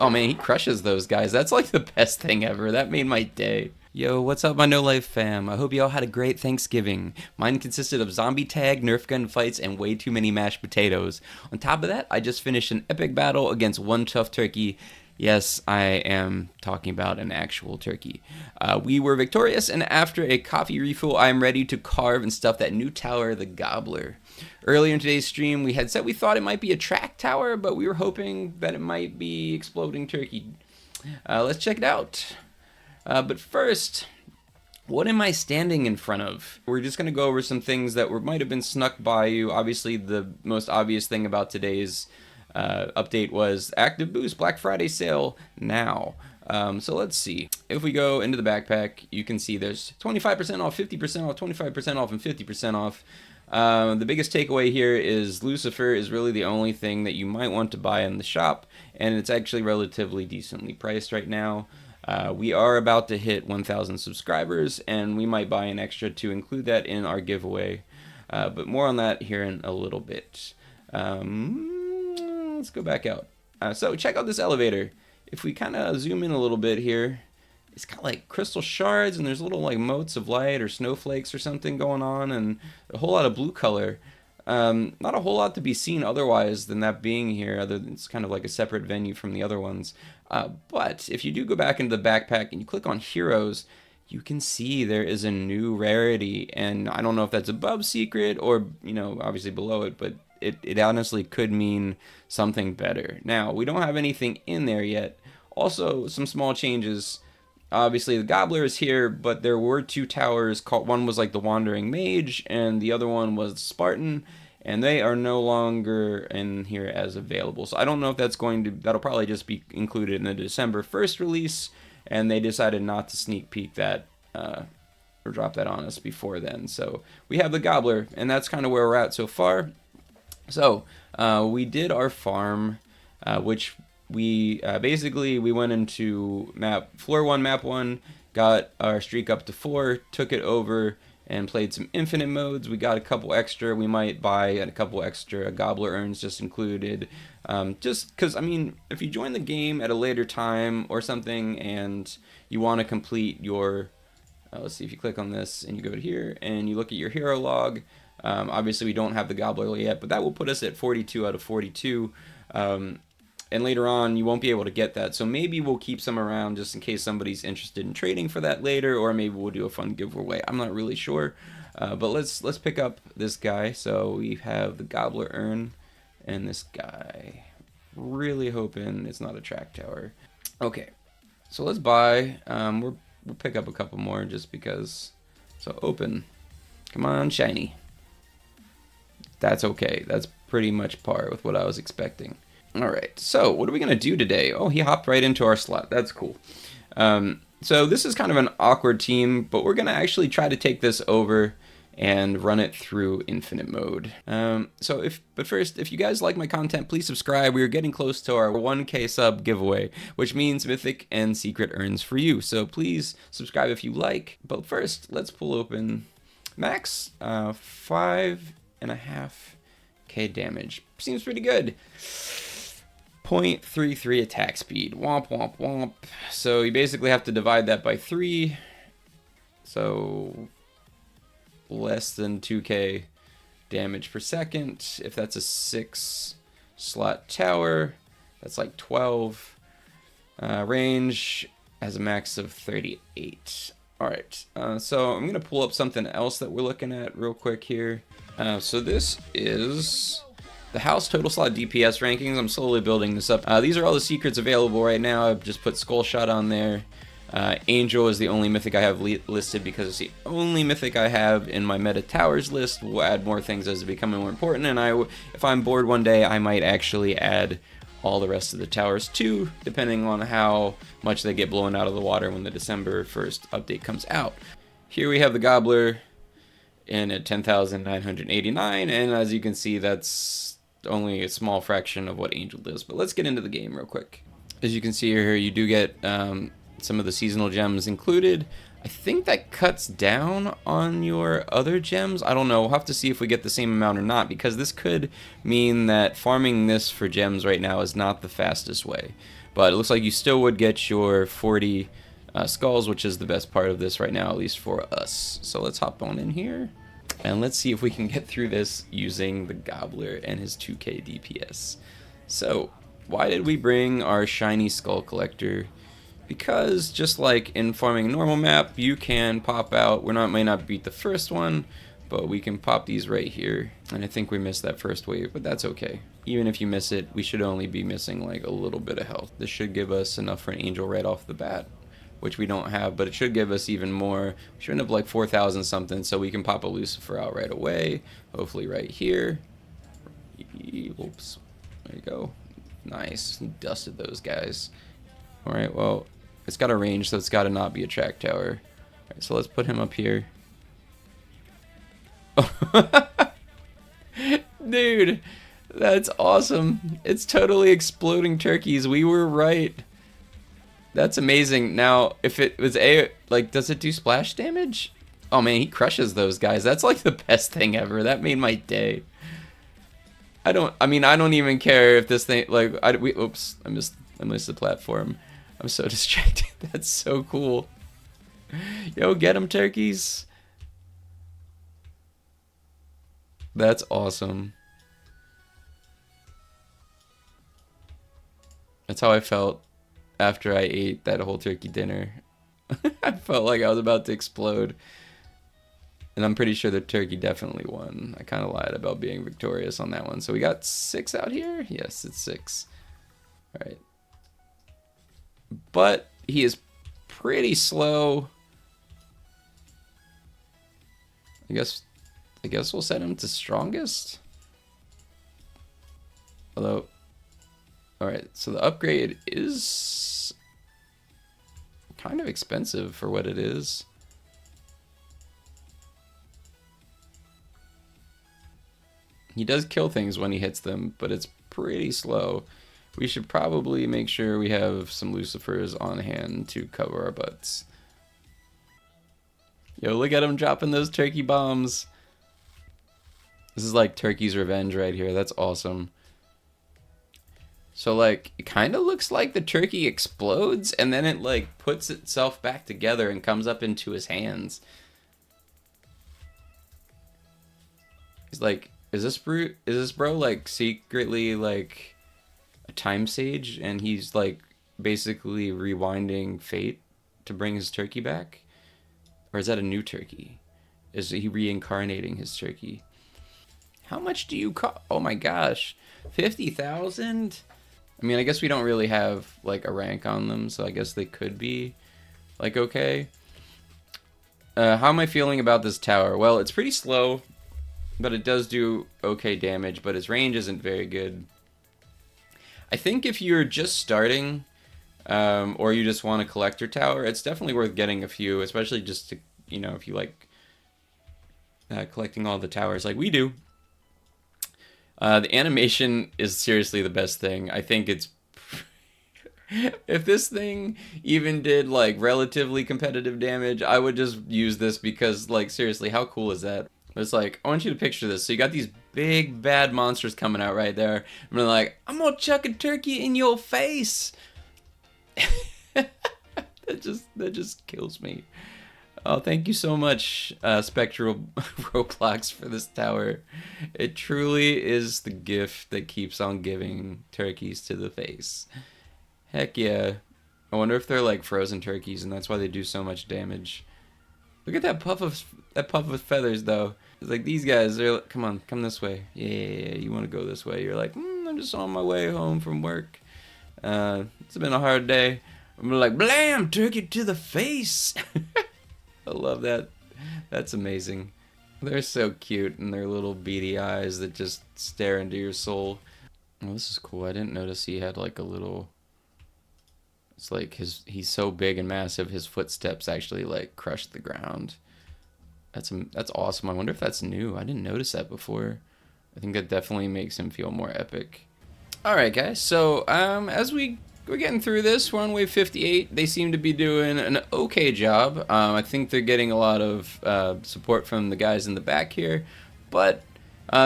Oh man, he crushes those guys. That's like the best thing ever. That made my day. Yo, what's up, my No Life fam? I hope you all had a great Thanksgiving. Mine consisted of zombie tag, Nerf gun fights, and way too many mashed potatoes. On top of that, I just finished an epic battle against one tough turkey. Yes, I am talking about an actual turkey. We were victorious, and after a coffee refill, I am ready to carve and stuff that new tower, the Gobbler. Earlier in today's stream, we had said we thought it might be a track tower, but we were hoping that it might be exploding turkey. Let's check it out. But first, what am I standing in front of? We're just going to go over some things that might have been snuck by you. Obviously, the most obvious thing about today's update was Active Boost Black Friday sale now. So let's see. If we go into the backpack, you can see there's 25% off, 50% off, 25% off, and 50% off. The biggest takeaway here is Lucifer is really the only thing that you might want to buy in the shop, and it's actually relatively decently priced right now. We are about to hit 1,000 subscribers, and we might buy an extra to include that in our giveaway. But more on that here in a little bit. Let's go back out. So check out this elevator. If we kind of zoom in a little bit here, it's got like crystal shards, and there's little like motes of light or snowflakes or something going on, and a whole lot of blue color. Not a whole lot to be seen otherwise than that being here, other than it's kind of like a separate venue from the other ones. But if you do go back into the backpack and you click on heroes, you can see there is a new rarity, and I don't know if that's above secret or, you know, obviously below it, but it honestly could mean something better. Now, we don't have anything in there yet. Also, some small changes. Obviously, the Gobbler is here, but there were two towers. One was like the Wandering Mage, and the other one was Spartan, and they are no longer in here as available. So I don't know if that'll probably just be included in the December 1st release, and they decided not to sneak peek that or drop that on us before then. So we have the Gobbler, and that's kind of where we're at so far. So we did our farm, which we basically we went into floor 1, map 1, got our streak up to 4, took it over, and played some infinite modes. We got a couple extra. We might buy a couple extra Gobbler urns just included. Just because, I mean, if you join the game at a later time or something and you want to complete your... let's see, if you click on this and you go to here and you look at your hero log, obviously we don't have the Gobbler yet, but that will put us at 42 out of 42. And later on, you won't be able to get that. So maybe we'll keep some around just in case somebody's interested in trading for that later, or maybe we'll do a fun giveaway. I'm not really sure. But let's pick up this guy. So we have the Gobbler urn and this guy. Really hoping it's not a track tower. Okay, so let's buy. We'll pick up a couple more just because. So open. Come on, shiny. That's okay. That's pretty much par with what I was expecting. Alright, so what are we going to do today? Oh, he hopped right into our slot. That's cool. So this is kind of an awkward team, but we're going to actually try to take this over and run it through infinite mode. But first, if you guys like my content, please subscribe. We are getting close to our 1K sub giveaway, which means mythic and secret urns for you. So please subscribe if you like. But first, let's pull open max 5.5k damage. Seems pretty good. 0.33 attack speed. Womp, womp, womp. So you basically have to divide that by 3. So less than 2k damage per second. If that's a 6 slot tower, that's like 12. Range has a max of 38. Alright, so I'm going to pull up something else that we're looking at real quick here. So this is the house total slot DPS rankings. I'm slowly building this up. These are all the secrets available right now. I've just put Skull Shot on there. Angel is the only mythic I have listed because it's the only mythic I have in my meta towers list. We'll add more things as they become more important, and if I'm bored one day, I might actually add all the rest of the towers too, depending on how much they get blown out of the water when the December 1st update comes out. Here we have the Gobbler in at 10,989, and as you can see, that's only a small fraction of what Angel does. But let's get into the game real quick. As you can see here, you do get some of the seasonal gems included. I think that cuts down on your other gems. I don't know. We'll have to see if we get the same amount or not, because this could mean that farming this for gems right now is not the fastest way. But it looks like you still would get your 40 skulls, which is the best part of this right now, at least for us. So let's hop on in here, and let's see if we can get through this using the Gobbler and his 2k DPS. So, why did we bring our shiny skull collector? Because just like in farming a normal map, you can pop out. May not beat the first one, but we can pop these right here. And I think we missed that first wave, but that's okay. Even if you miss it, we should only be missing like a little bit of health. This should give us enough for an angel right off the bat, which we don't have, but it should give us even more. We should end up like 4,000 something, so we can pop a Lucifer out right away. Hopefully right here. Oops. There you go. Nice. He dusted those guys. Alright, well, it's got a range, so it's got to not be a track tower. Alright, so let's put him up here. Dude, that's awesome. It's totally exploding turkeys. We were right. That's amazing. Now, if it was does it do splash damage? Oh man, he crushes those guys. That's like the best thing ever. That made my day. I don't even care if this thing, oops, I missed the platform. I'm so distracted. That's so cool. Yo, get them, turkeys. That's awesome. That's how I felt after I ate that whole turkey dinner. I felt like I was about to explode. And I'm pretty sure the turkey definitely won. I kind of lied about being victorious on that one. So we got 6 out here? Yes, it's 6. Alright. But he is pretty slow. I guess we'll set him to strongest. Although, alright, so the upgrade is kind of expensive for what it is. He does kill things when he hits them, but it's pretty slow. We should probably make sure we have some Lucifers on hand to cover our butts. Yo, look at him dropping those turkey bombs. This is like Turkey's revenge right here. That's awesome. So like, it kind of looks like the turkey explodes and then it like puts itself back together and comes up into his hands. He's like, is this bro like secretly like a time sage, and he's like basically rewinding fate to bring his turkey back? Or is that a new turkey? Is he reincarnating his turkey? How much do you cost? Oh my gosh, 50,000? I mean, I guess we don't really have like a rank on them, so I guess they could be like okay. How am I feeling about this tower? Well, it's pretty slow, but it does do okay damage, but its range isn't very good. I think if you're just starting, or you just want a collector tower, it's definitely worth getting a few, especially just to, you know, if you like collecting all the towers like we do. The animation is seriously the best thing. I think it's... if this thing even did like relatively competitive damage, I would just use this because, like, seriously, how cool is that? It's like, I want you to picture this. So you got these big bad monsters coming out right there. And they're like, I'm gonna chuck a turkey in your face. that just kills me. Oh, thank you so much, Spectral Roblox, for this tower. It truly is the gift that keeps on giving turkeys to the face. Heck yeah. I wonder if they're like frozen turkeys and that's why they do so much damage. Look at that puff of feathers, though. It's like these guys, they're like, come on, come this way. Yeah, you want to go this way. You're like, I'm just on my way home from work. It's been a hard day. I'm like, blam, turkey to the face. I love that. That's amazing. They're so cute, and their little beady eyes that just stare into your soul. Oh, this is cool. I didn't notice he had like a little... It's like he's so big and massive, his footsteps actually like crush the ground. That's awesome. I wonder if that's new. I didn't notice that before. I think that definitely makes him feel more epic. All right, guys. So as we we're getting through this. We're on wave 58. They seem to be doing an okay job. I think they're getting a lot of support from the guys in the back here, but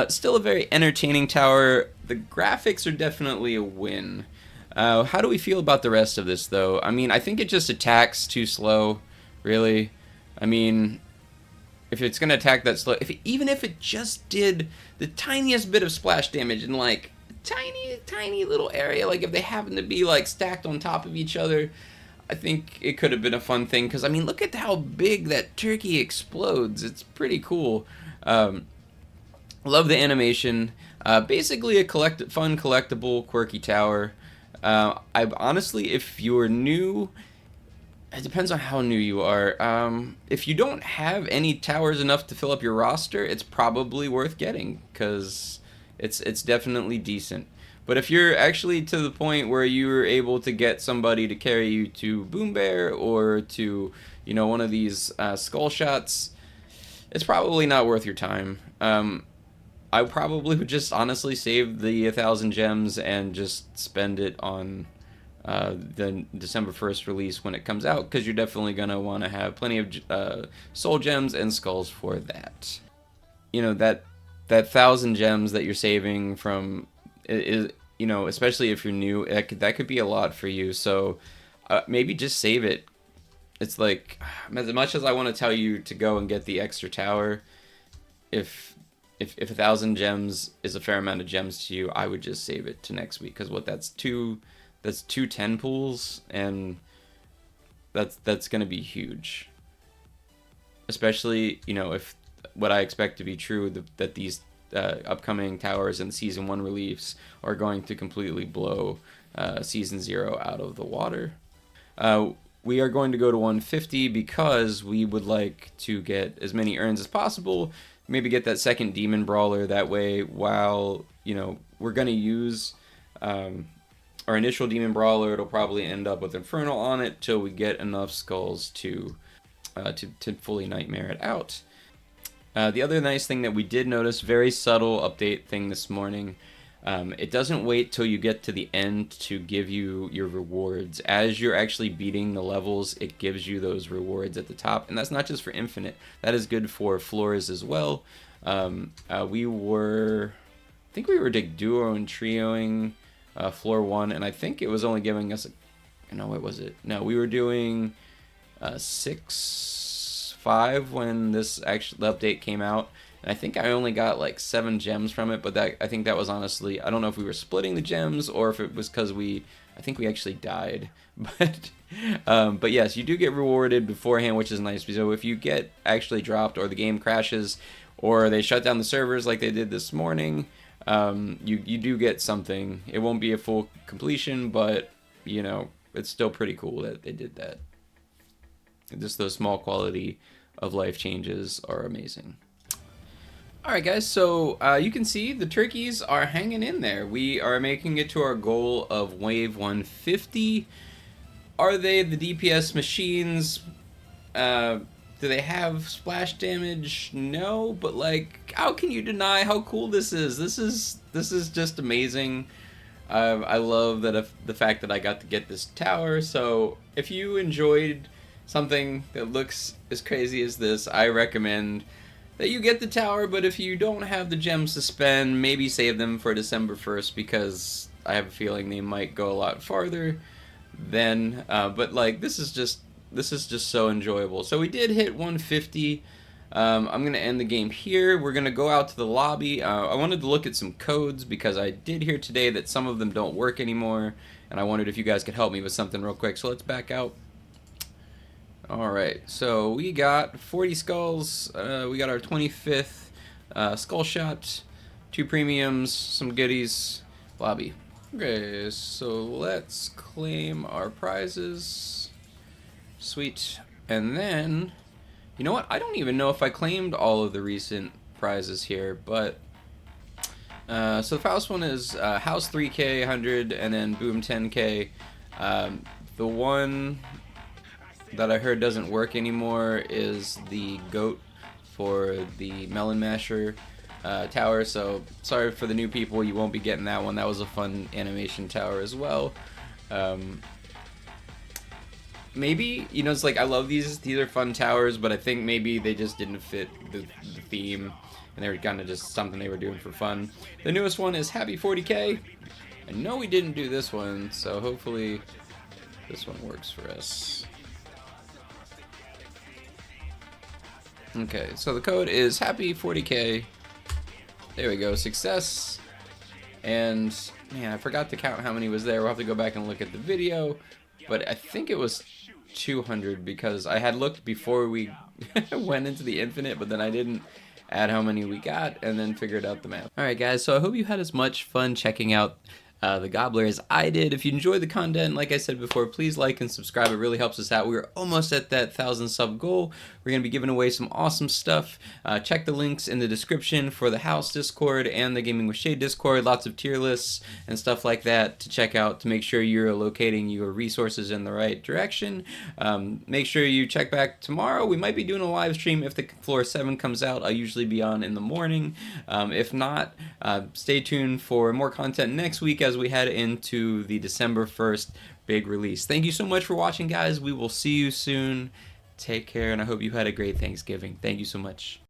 still a very entertaining tower. The graphics are definitely a win. How do we feel about the rest of this, though? I mean, I think it just attacks too slow, really. I mean, if it's going to attack that slow, even if it just did the tiniest bit of splash damage in, like, a tiny little area, like if they happen to be, like, stacked on top of each other, I think it could have been a fun thing. Because, I mean, look at how big that turkey explodes. It's pretty cool. Love the animation. Basically a fun, collectible, quirky tower. I honestly, if you're new, it depends on how new you are. If you don't have any towers enough to fill up your roster, it's probably worth getting because it's definitely decent. But if you're actually to the point where you're able to get somebody to carry you to Boom Bear or to, you know, one of these skull shots, it's probably not worth your time. I probably would just honestly save the 1,000 gems and just spend it on the December 1st release when it comes out, because you're definitely going to want to have plenty of soul gems and skulls for that. You know, that 1,000 gems that you're saving from is, you know, especially if you're new, that could be a lot for you. So maybe just save it. It's like, as much as I want to tell you to go and get the extra tower, if 1,000 gems is a fair amount of gems to you, I would just save it to next week, because that's two 10 pools, and that's going to be huge. Especially, you know, if what I expect to be true, that these upcoming towers and Season 1 release are going to completely blow Season 0 out of the water. We are going to go to 150 because we would like to get as many urns as possible. Maybe get that second demon brawler that way. While, you know, we're going to use our initial demon brawler, it'll probably end up with Infernal on it till we get enough skulls to fully nightmare it out. The other nice thing that we did notice, very subtle update thing this morning, it doesn't wait till you get to the end to give you your rewards. As you're actually beating the levels, it gives you those rewards at the top, and that's not just for Infinite. That is good for floors as well. I think we were duo and trioing floor 1, and I think it was only giving us what was it? No, we were doing 6-5 when the update came out. And I think I only got like 7 gems from it, but I think that was honestly, I don't know if we were splitting the gems or if it was because I think we actually died. But yes, you do get rewarded beforehand, which is nice. So if you get actually dropped, or the game crashes, or they shut down the servers like they did this morning, you do get something. It won't be a full completion, but you know, it's still pretty cool that they did that. Just those small quality of life changes are amazing. Alright guys, so you can see the turkeys are hanging in there. We are making it to our goal of wave 150. Are they the DPS machines? Do they have splash damage? No, but like, how can you deny how cool this is? This is just amazing. I love that the fact that I got to get this tower. So if you enjoyed something that looks as crazy as this, I recommend that you get the tower. But if you don't have the gems to spend, maybe save them for December 1st, because I have a feeling they might go a lot farther then. But like, this is just so enjoyable. So we did hit 150. I'm going to end the game here. We're going to go out to the lobby. I wanted to look at some codes because I did hear today that some of them don't work anymore, and I wondered if you guys could help me with something real quick. So let's back out. Alright, so we got 40 skulls, we got our 25th skull shot, 2 premiums, some goodies, lobby. Okay, so let's claim our prizes. Sweet. And then, you know what, I don't even know if I claimed all of the recent prizes here, but so the first one is House 3K 100 and then Boom 10K. The one that I heard doesn't work anymore is the goat for the Melon Masher tower, so sorry for the new people, you won't be getting that one. That was a fun animation tower as well. Maybe, you know, it's like I love these are fun towers, but I think maybe they just didn't fit the theme, and they were kind of just something they were doing for fun. The newest one is Happy 40K. I know we didn't do this one, so hopefully this one works for us. Okay, so the code is Happy 40K. There we go, success. And man, I forgot to count how many was there. We'll have to go back and look at the video, but I think it was 200 because I had looked before we went into the infinite, but then I didn't add how many we got and then figured out the math. Alright guys, so I hope you had as much fun checking out the Gobbler as I did. If you enjoyed the content, like I said before, please like and subscribe. It really helps us out. We're almost at that 1,000 sub goal. We're going to be giving away some awesome stuff. Check the links in the description for the House Discord and the Gaming with Shade Discord. Lots of tier lists and stuff like that to check out to make sure you're locating your resources in the right direction. Make sure you check back tomorrow. We might be doing a live stream if the Floor 7 comes out. I'll usually be on in the morning. If not, stay tuned for more content next week as we head into the December 1st big release. Thank you so much for watching, guys. We will see you soon. Take care, and I hope you had a great Thanksgiving. Thank you so much.